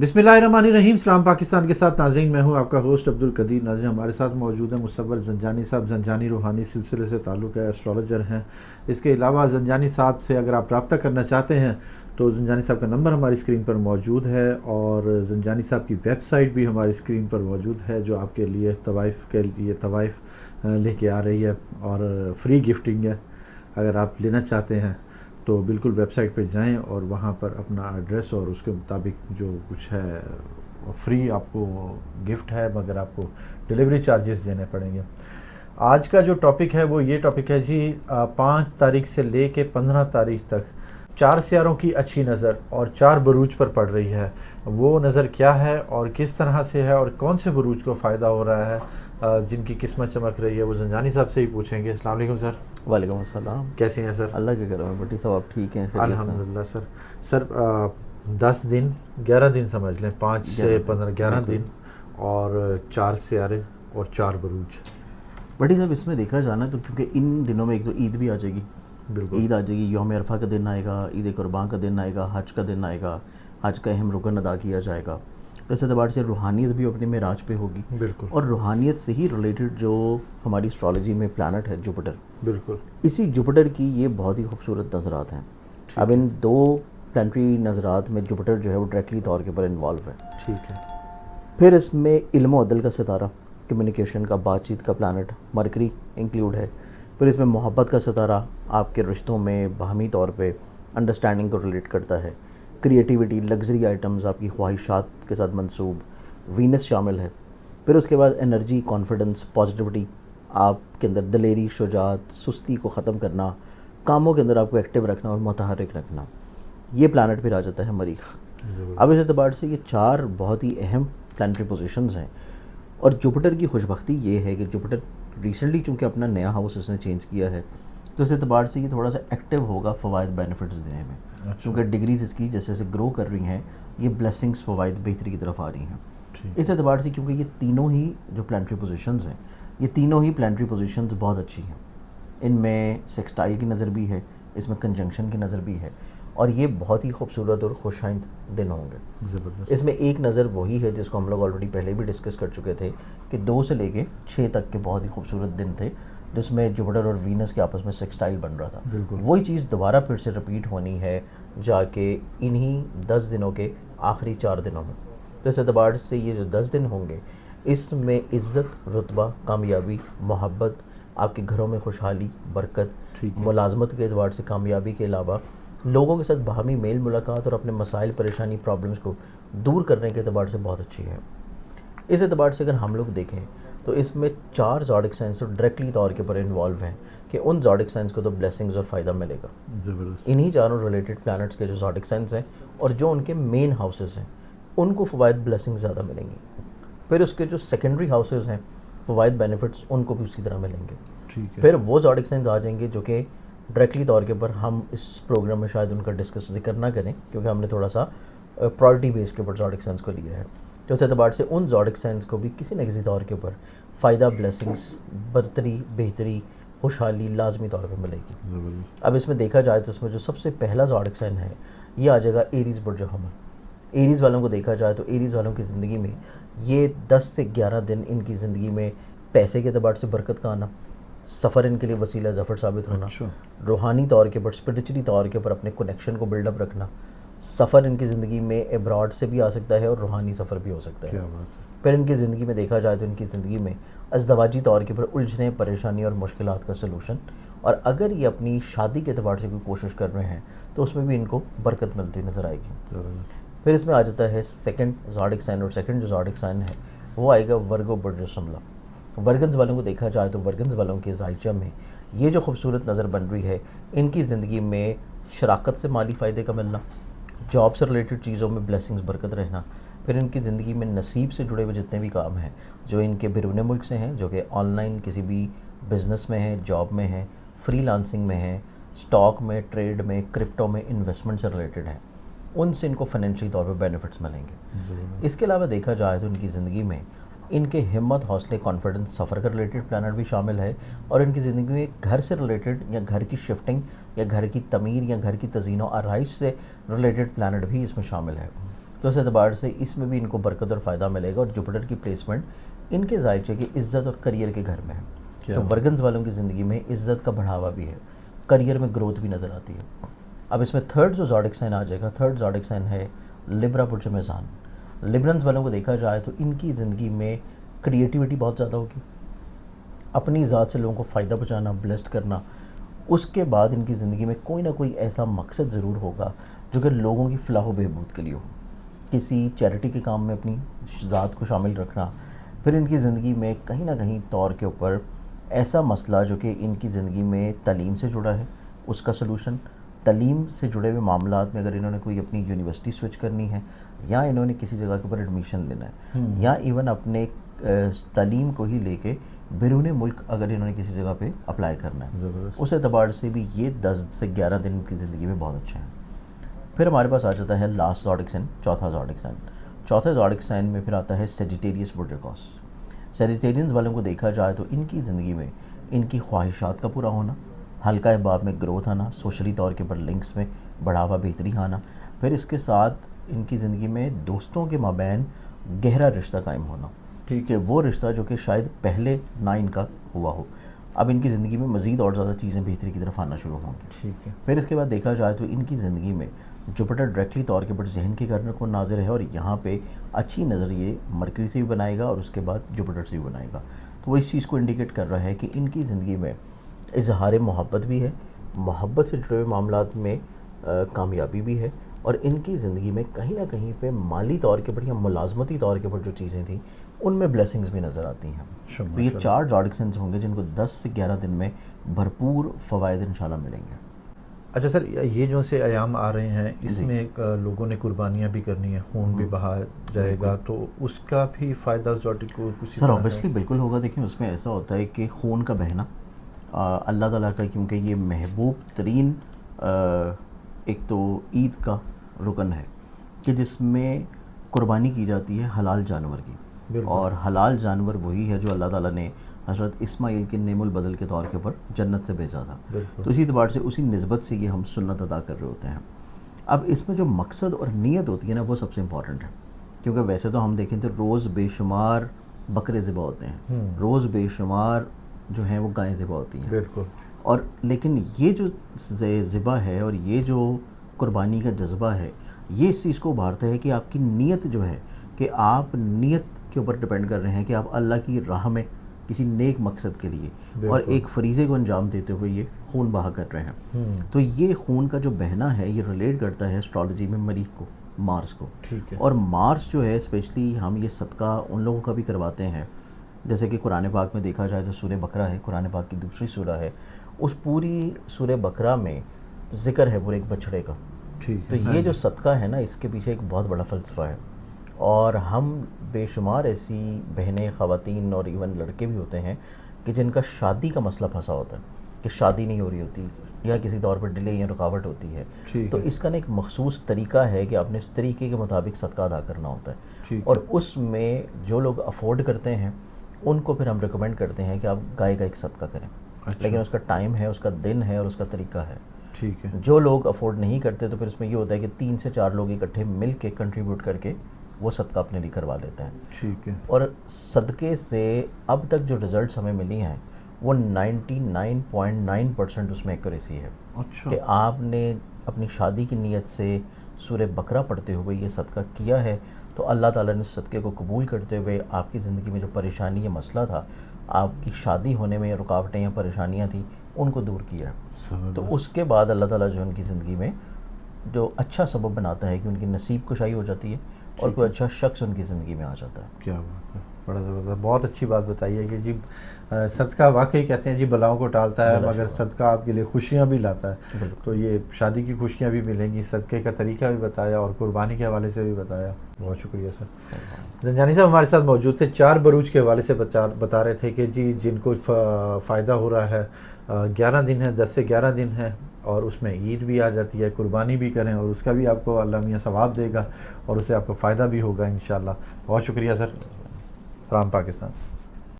बिस्मिल्लाहिर्रहमानिर्रहीम। सलाम पाकिस्तान के साथ नाजरीन, मैं हूं आपका होस्ट अब्दुल कदीर। नाजरीन, हमारे साथ मौजूद है मुसव्वर ज़ंजानी साहब। ज़ंजानी रूहानी सिलसिले से ताल्लुक़ है, एस्ट्रोलॉजर हैं। इसके अलावा ज़ंजानी साहब से अगर आप रब्ता करना चाहते हैं तो ज़ंजानी साहब का नंबर हमारी स्क्रीन पर मौजूद है, और ज़ंजानी साहब की वेबसाइट भी हमारी स्क्रीन पर मौजूद है, जो आपके लिए तवाइफ़ के लिए तवाइफ़ लेके आ रही है, और फ्री गिफ्टिंग है। अगर आप लेना चाहते हैं तो बिल्कुल वेबसाइट पे जाएं और वहाँ पर अपना एड्रेस और उसके मुताबिक जो कुछ है फ्री आपको गिफ्ट है, मगर आपको डिलीवरी चार्जेस देने पड़ेंगे। आज का जो टॉपिक है वो ये टॉपिक है जी, 5 तारीख से ले कर 15 तारीख तक 4 सियारों की अच्छी नज़र और 4 बुरूज पर पड़ रही है। वो नज़र क्या है और किस तरह से है और कौन से बुरूज को फ़ायदा हो रहा है, जिनकी किस्मत चमक रही है, वो ज़ंजानी साहब से ही पूछेंगे। अस्सलाम वालेकुम सर। वालेकुम अस्सलाम। कैसे हैं सर? अल्लाह के करम है भट्टी साहब, आप ठीक हैं? अल्हम्दुलिल्लाह सर। सर 10 दिन 11 दिन समझ लें, 5 से 15 11 दिन और 4 सियारे और 4 बुरूज। भट्टी साहब, इसमें देखा जाना तो क्योंकि इन दिनों में एक तो ईद भी आ जाएगी, बिल्कुल ईद आ जाएगी, यौम अरफा का दिन आएगा, ईद कुर्बान का दिन आएगा, हज का दिन आएगा, हज का अहम रुकन अदा किया जाएगा। तो इस एतबार से रूहानियत भी अपने मेराज पे होगी, बिल्कुल। और रूहानियत से ही रिलेटेड जो हमारी एस्ट्रोलॉजी में प्लानट है जुपिटर, बिल्कुल, इसी जुपिटर की ये बहुत ही खूबसूरत नज़रात हैं। अब इन 2 प्लानिटरी नज़रात में जुपिटर जो है वो डायरेक्टली तौर के ऊपर इन्वॉल्व है। ठीक है। फिर इसमें इल्म अदल का सितारा, कम्युनिकेशन का, बातचीत का प्लानट मरकरी इंक्लूड है। फिर इसमें मोहब्बत का सितारा आपके रिश्तों में बाहमी तौर पे अंडरस्टैंडिंग को रिलेट करता है। क्रिएटिविटी, लग्जरी आइटम्स, आपकी ख्वाहिशात के साथ मंसूब वीनस शामिल है। फिर उसके बाद एनर्जी, कॉन्फिडेंस, पॉजिटिविटी, आपके अंदर दलेरी, शुजात, सुस्ती को ख़त्म करना, कामों के अंदर आपको एक्टिव रखना और मुतहर्रिक रखना, ये प्लानट फिर आ जाता है मरीख। अब इस एतबार से ये 4 बहुत ही अहम प्लानिटरी पोजीशंस हैं। और जुपिटर की खुशबख्ती ये है कि जुपिटर रिसेंटली चूँकि अपना नया हाउस इसने चेंज किया है, तो इस एतबार से ये थोड़ा सा एक्टिव होगा फ़वाइद बेनिफिट्स देने में। क्योंकि डिग्रीज़ इसकी जैसे जैसे ग्रो कर रही हैं, ये ब्लेसिंग्स फ़वाइद बेहतरी की तरफ आ रही हैं। इस एतबार से क्योंकि ये तीनों ही जो प्लानिटरी पोजीशंस हैं, ये तीनों ही प्लानिटरी पोजीशंस बहुत अच्छी हैं। इनमें सेक्सटाइल की नज़र भी है, इसमें कंजंक्शन की नज़र भी है, और ये बहुत ही खूबसूरत और खुशाइंद दिन होंगे। ज़बरदस्त। इसमें एक नज़र वही है जिसको हम लोग ऑलरेडी पहले भी डिस्कस कर चुके थे कि 2 से लेके 6 तक के बहुत ही खूबसूरत दिन थे, जिसमें जुपिटर और वीनस के आपस में सेक्सटाइल बन रहा था। बिल्कुल। वही चीज़ दोबारा फिर से रिपीट होनी है जाके इन्हीं 10 दिनों के आखिरी 4 दिनों में। तो इस एतबार से ये जो 10 दिन होंगे, इसमें इज़्ज़त, रुतबा, कामयाबी, मोहब्बत, आपके घरों में खुशहाली, बरकत, मुलाजमत के एतबार से कामयाबी के अलावा लोगों के साथ बाहमी मेल मुलाकात और अपने मसाइल, परेशानी, प्रॉब्लम्स को दूर करने के एतबार से बहुत अच्छी है। इस एतबार से अगर हम लोग देखें तो इसमें 4 ज़ोडिक साइंस तो डायरेक्टली तौर के ऊपर इन्वॉल्व हैं कि उन ज़ोडिक साइंस को तो ब्लेसिंग्स और फ़ायदा मिलेगा। ज़बरदस्त। इन्हीं चारों रिलेटेड प्लैनेट्स के जो ज़ोडिक साइंस हैं और जो उनके मेन हाउसेस हैं, उनको फ़वाइद ब्लेसिंग्स ज़्यादा मिलेंगी। फिर उसके जो सेकेंडरी हाउसेस हैं, फ़वाइद बेनिफिट्स उनको भी उसी तरह मिलेंगे। ठीक है। फिर वो ज़ोडिक साइंस आ जाएंगे जो कि डायरेक्टली तौर के ऊपर हम इस प्रोग्राम में शायद उनका डिस्कस जिक्र ना करें, क्योंकि हमने थोड़ा सा प्रायोरिटी बेस के ऊपर ज़ोडिक साइंस को लिया है। तो इस एतबार से उन ज़ोडिक साइंस को भी किसी न किसी तौर के ऊपर फ़ायदा, ब्लेसिंग्स, बरतरी, बेहतरी, खुशहाली लाजमी तौर पर मिलेगी। अब इसमें देखा जाए तो इसमें जो सबसे पहला ज़ोडिक साइन है, ये आ जाएगा एरीज़ बुर्ज हमल। एरीज़ वालों को देखा जाए तो एरीज़ वालों की ज़िंदगी में ये 10 से 11 दिन इनकी ज़िंदगी में पैसे के एतबार से बरकत का आना, सफ़र इनके लिए वसीला ज़फ़र साबित होना, रूहानी तौर के ऊपर, स्पिरिचुअली तौर के ऊपर अपने कनेक्शन को बिल्डअप रखना, सफ़र इनकी ज़िंदगी में एब्रॉड से भी आ सकता है और रूहानी सफ़र भी हो सकता है। फिर इनकी ज़िंदगी में देखा जाए तो इनकी ज़िंदगी में अज़दवाजी तौर के ऊपर उलझने, परेशानी और मुश्किलात का सलूशन, और अगर ये अपनी शादी के एतबार से कोई कोशिश कर रहे हैं तो उसमें भी इनको बरकत मिलती नज़र आएगी। फिर इसमें आ जाता है सेकंड ज़ोडिक साइन, और सेकंड जो ज़ोडिक साइन है वो आएगा वर्गो बुर्ज शमला। वर्गन्स वालों को देखा जाए तो वर्गन्स वालों के ज़ायचा में ये जो खूबसूरत नज़र बन रही है, इनकी ज़िंदगी में शराकत से माली फ़ायदे का मिलना, जॉब से रिलेटेड चीज़ों में ब्लेसिंग्स, बरकत रहना। फिर इनकी ज़िंदगी में नसीब से जुड़े हुए जितने भी काम हैं जो इनके बैरून मुल्क से हैं, जो कि ऑनलाइन किसी भी बिज़नेस में हैं, जॉब में हैं, फ्रीलांसिंग में हैं, स्टॉक में, ट्रेड में, क्रिप्टो में, इन्वेस्टमेंट से रिलेटेड हैं, उनसे इनको फाइनेंशियल तौर पर बेनिफिट्स मिलेंगे। इसके अलावा देखा जाए तो इनकी ज़िंदगी में इनके हिम्मत, हौसले, कॉन्फिडेंस, सफ़र का रिलेटेड प्लानट भी शामिल है, और इनकी ज़िंदगी में घर से रिलेटेड या घर की शिफ्टिंग या घर की तमीर या घर की तज़ीन व आराइश से रिलेटेड प्लानट भी इसमें शामिल है। تو اس اعتبار سے اس میں بھی ان کو برکت اور فائدہ ملے گا. اور جوپیٹر کی پلیسمنٹ ان کے ظاہر ہے کہ عزت اور کریئر کے گھر میں ہے. تو ورگنز والوں کی زندگی میں عزت کا بڑھاوا بھی ہے, کریئر میں گروتھ بھی نظر آتی ہے. اب اس میں تھرڈ جو زوڈک سائن آ جائے گا, تھرڈ زوڈک سائن ہے لبرا برج میزان. لبرنز والوں کو دیکھا جائے تو ان کی زندگی میں کریٹیوٹی بہت زیادہ ہوگی, اپنی ذات سے لوگوں کو فائدہ پہنچانا, بلیسڈ کرنا. اس کے بعد ان کی زندگی میں کوئی نہ کوئی ایسا مقصد ضرور ہوگا جو کہ لوگوں کی فلاح و بہبود کے لیے ہو, کسی چیریٹی کے کام میں اپنی ذات کو شامل رکھنا. پھر ان کی زندگی میں کہیں نہ کہیں طور کے اوپر ایسا مسئلہ جو کہ ان کی زندگی میں تعلیم سے جڑا ہے, اس کا سلوشن. تعلیم سے جڑے ہوئے معاملات میں اگر انہوں نے کوئی اپنی یونیورسٹی سوئچ کرنی ہے, یا انہوں نے کسی جگہ کے اوپر ایڈمیشن لینا ہے, یا ایون اپنے تعلیم کو ہی لے کے بیرون ملک اگر انہوں نے کسی جگہ پہ اپلائی کرنا ہے, اس اعتبار سے بھی یہ 10 سے 11 دن کی زندگی میں بہت اچھے ہیں. پھر ہمارے پاس آ جاتا ہے لاسٹ زوڈک سائن, چوتھا زوڈک سائن. چوتھے زوڈک سائن میں پھر آتا ہے سیجیٹیریس برج اکوس. سیجیٹیرینز والوں کو دیکھا جائے تو ان کی زندگی میں ان کی خواہشات کا پورا ہونا, حلقہ احباب میں گروتھ آنا, سوشلی طور کے اوپر لنکس میں بڑھاوا بہتری آنا. پھر اس کے ساتھ ان کی زندگی میں دوستوں کے مابین گہرا رشتہ قائم ہونا, کہ وہ رشتہ جو کہ شاید پہلے نہ ان کا ہوا ہو, اب ان کی زندگی میں مزید اور زیادہ چیزیں بہتری کی طرف آنا شروع ہوں گی. ٹھیک ہے. پھر اس کے بعد دیکھا جائے تو ان کی زندگی میں جوپیٹر ڈائریکٹلی طور کے اوپر ذہن کے گھر کو ناظر ہے, اور یہاں پہ اچھی نظر یہ مرکری سے بھی بنائے گا اور اس کے بعد جوپیٹر سے بھی بنائے گا. تو وہ اس چیز کو انڈیکیٹ کر رہا ہے کہ ان کی زندگی میں اظہار محبت بھی ہے, محبت سے جڑے ہوئے معاملات میں کامیابی بھی ہے, اور ان کی زندگی میں کہیں نہ کہیں پہ مالی طور کے اوپر یا ملازمتی طور کے اوپر جو چیزیں تھیں ان میں بلیسنگز بھی نظر آتی ہیں. تو یہ 4 زوڈک سائنز ہوں گے جن کو 10 سے 11 دن میں بھرپور فوائد انشاءاللہ ملیں گے. اچھا سر, یہ جو سے ایام آ رہے ہیں اس میں لوگوں نے قربانیاں بھی کرنی ہے, خون بھی بہا جائے گا, تو اس کا بھی فائدہ زوڈک کو کسی سر اوبیسلی بالکل ہوگا. دیکھیں اس میں ایسا ہوتا ہے کہ خون کا بہنا اللہ تعالیٰ کا, کیونکہ یہ محبوب ترین ایک تو عید کا رکن ہے کہ جس میں قربانی کی جاتی ہے حلال جانور کی, اور حلال جانور وہی ہے جو اللہ تعالیٰ نے حضرت اسماعیل کے نعم البدل کے طور کے اوپر جنت سے بھیجا تھا. تو اسی اعتبار سے اسی نسبت سے یہ ہم سنت ادا کر رہے ہوتے ہیں. اب اس میں جو مقصد اور نیت ہوتی ہے نا وہ سب سے امپورٹنٹ ہے, کیونکہ ویسے تو ہم دیکھیں تو روز بے شمار بکرے ذبح ہوتے ہیں, روز بے شمار جو ہیں وہ گائیں ذبح ہوتی ہیں. بالکل. اور لیکن یہ جو ذبح ہے اور یہ جو قربانی کا جذبہ ہے, یہ اس چیز کو ابھارتا ہے کہ آپ کی نیت جو ہے, کہ آپ نیت کے اوپر ڈپینڈ کر رہے ہیں کہ آپ اللہ کی راہ میں کسی نیک مقصد کے لیے اور ایک فریضے کو انجام دیتے ہوئے یہ خون بہا کر رہے ہیں. تو یہ خون کا جو بہنا ہے یہ ریلیٹ کرتا ہے اسٹرالوجی میں مریخ کو, مارس کو. ٹھیک ہے. اور مارس جو ہے اسپیشلی ہم یہ صدقہ ان لوگوں کا بھی کرواتے ہیں, جیسے کہ قرآن پاک میں دیکھا جائے تو سورہ بقرہ ہے, قرآن پاک کی دوسری سورہ ہے, اس پوری سورہ بقرہ میں ذکر ہے پورے ایک بچڑے کا. تو یہ جو صدقہ ہے نا اس کے پیچھے ایک بہت بڑا فلسفہ ہے, اور ہم بے شمار ایسی بہنیں, خواتین اور ایون لڑکے بھی ہوتے ہیں کہ جن کا شادی کا مسئلہ پھنسا ہوتا ہے, کہ شادی نہیں ہو رہی ہوتی یا کسی طور پر ڈیلے یا رکاوٹ ہوتی ہے. تو اس کا ایک مخصوص طریقہ ہے کہ آپ نے اس طریقے کے مطابق صدقہ ادا کرنا ہوتا ہے, اور اس میں جو لوگ افورڈ کرتے ہیں ان کو پھر ہم ریکمینڈ کرتے ہیں کہ آپ گائے کا ایک صدقہ کریں. لیکن اس کا ٹائم ہے, اس کا دن ہے اور اس کا طریقہ ہے. ٹھیک ہے. جو لوگ افورڈ نہیں کرتے تو پھر اس میں یہ ہوتا ہے کہ 3 سے 4 لوگ اکٹھے مل کے کنٹریبیوٹ کر کے وہ صدقہ اپنے لیے کروا لیتے ہیں. ٹھیک ہے. اور صدقے سے اب تک جو ریزلٹس ہمیں ملی ہیں وہ 99.9% اس میں ایکوریسی ہے. اچھا. کہ آپ نے اپنی شادی کی نیت سے سورہ بقرہ پڑھتے ہوئے یہ صدقہ کیا ہے تو اللہ تعالیٰ نے صدقے کو قبول کرتے ہوئے آپ کی زندگی میں جو پریشانی یا مسئلہ تھا, آپ کی شادی ہونے میں رکاوٹیں یا پریشانیاں تھیں, ان کو دور کیا. تو اس کے بعد اللہ تعالیٰ جو ان کی زندگی میں جو اچھا سبب بناتا ہے کہ ان کی نصیب کشائی ہو جاتی ہے اور کوئی اچھا شخص ان کی زندگی میں آ جاتا ہے. کیا بات ہے, بڑا زبردست, بہت اچھی بات بتائی ہے کہ جی صدقہ واقعی کہتے ہیں جی بلاؤں کو ٹالتا ہے, مگر صدقہ آپ کے لیے خوشیاں بھی لاتا ہے. تو یہ شادی کی خوشیاں بھی ملیں گی, صدقے کا طریقہ بھی بتایا اور قربانی کے حوالے سے بھی بتایا. بہت شکریہ سر. زنجانی صاحب ہمارے ساتھ موجود تھے, 4 بروج کے حوالے سے بتا رہے تھے کہ جی جن کو فائدہ ہو رہا ہے 11 دن ہے, 10 سے 11 دن ہے, اور اس میں عید بھی آ جاتی ہے, قربانی بھی کریں اور اس کا بھی آپ کو اللہ میاں ثواب دے گا اور اس سے آپ کو فائدہ بھی ہوگا انشاءاللہ. بہت شکریہ سر. رام پاکستان.